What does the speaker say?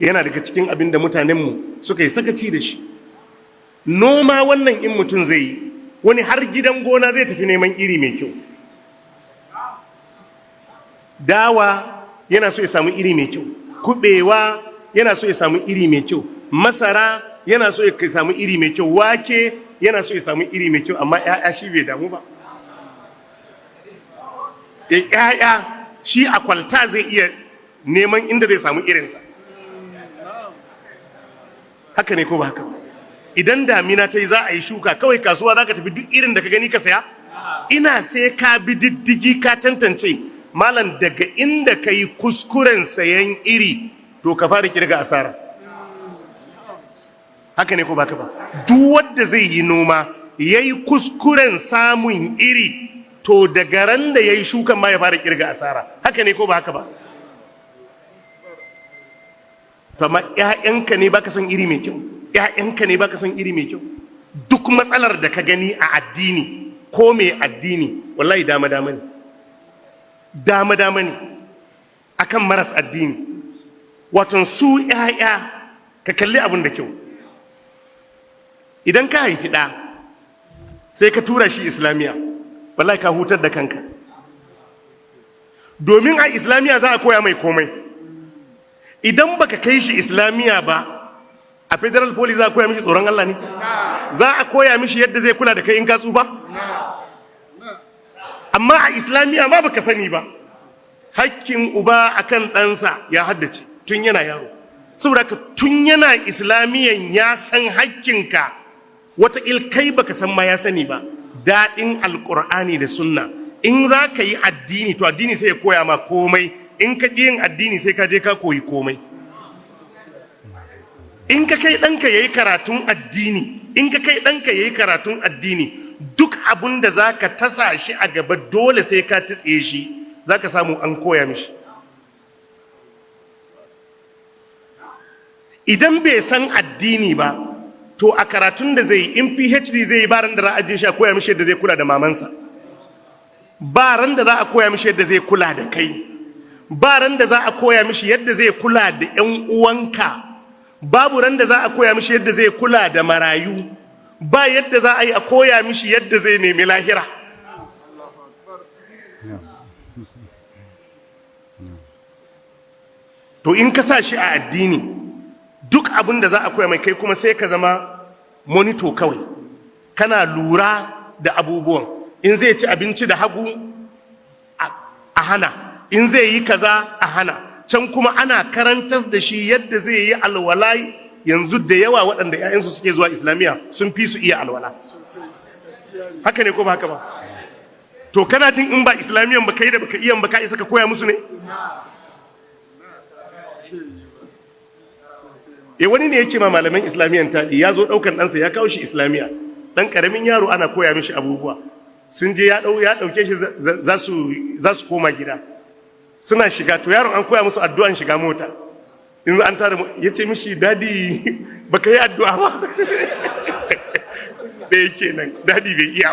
yana daga cikin abin da mutanenmu suka yi sakaci da shi. Noma wannan in mutum zai yi, wani har gidan gona zai tafi neman iri mai kyau. Dawa yana so ya samu iri mai kyau, kubewa yana so ya samu iri mai kyau, masara yana so ya samu iri mai kyau, wake yana so ya samu iri mai kyau, amma ‘ya'ya shi bai damu ba. ‘Ya'ya shi a kwalta zai iya neman inda zai samu irinsa. Haka ne ko ba haka ba? Idan damina ta yi za a yi shuka, kawai kasuwa za ka tafi duk irin da ka gani ka saya? Ina sai ka bi diddigi ka tantance. Malam, daga inda ka yi kuskuren sayan iri, to ka fara kirga asara. Haka ne ko ba haka ba? Duk wanda zai yi noma ya yi kuskuren samun iri, to daga ran da ya yi shukan ma ya fara kirga asara. Haka ne ko ba haka ba? To amma ‘ya'yanka ne baka son iri mai kyau, ‘ya'yanka ne baka son iri mai kyau. Duk matsalar da ka gani a addini ko mai addini, wallahi dama-dama ne. Dama-dama ne akan maras addini. Waton su ‘ya'ya, ka kalli abin da kyau. Idan ka haifi ɗa sai ka tura shi Islamiyya, wallahi ka hutar da kanka. Domin a Islamiyya za a koya mai komai. Idan baka kai shi Islamiyya ba, a federal police za a koya mishi tsoron Allah ne? Za a koya mishi yadda zai kula da kai in ka tsufa? Amma a Islamiyya ma baka sani ba. Hakkin uba akan ɗansa ya haddace tun yana yaro. Saboda ka tun yana Islamiyyan ya san hakkinka, wata kai baka san ma ya sani ba. Daɗin Alƙur'ani da Sunna. In za ka yi addini, to addini sai ya koya ma komai. In ka ƙi yin addini sai ka je ka koyi komai. In ka kai ɗanka ya yi karatun addini, duk abin da za ka tasa shi a gaba dole sai ka tatse shi, za ka samu an koya mishi. Idan bai san addini ba, to a karatun da zai yi, in PhD zai yi, ba ran da za a je shi a koya mishi yadda zai kula da mamansa, ba ran da za a koya mishi yadda zai kula da kai, ba ran da za a koya mishi yadda zai kula da ‘yan uwanka, babu ran da za a koya mishi yadda zai kula da marayu, ba yadda za a yi a koya mishi yadda zai nemi lahira. To in ka sa shi a addini, duk abin da za a koya mai, kai kuma sai ka zama monito kawai, kana lura da abubuwan. In zai ci abinci da hagu a hana, in zai yi kaza a hana. Can kuma ana karantar da shi yadda zai yi alwala. Yanzu da yawa waɗanda 'ya'yansu suke zuwa Islamiyya sun fi su iya alwala. Haka ne ko ba haka ba? To kana jin in ba Islamiyyan ba, kai da baka iya ba, ka isa ka koya musu ne? Wani ne yake ma malaman Islamiyyan taɗi, ya zo ɗaukan ɗansa ya kawo shi Islamiyya. Ɗan ƙaramin yaro ana koya mishi abubuwa. Sun je ya ɗauke shi za su koma gida. Suna shiga, to yaron an koya musu addu'an shiga mota. In an tare, ya ce mishi, dadi baka yi addu'a ba. Da yake nan, dadi bai iya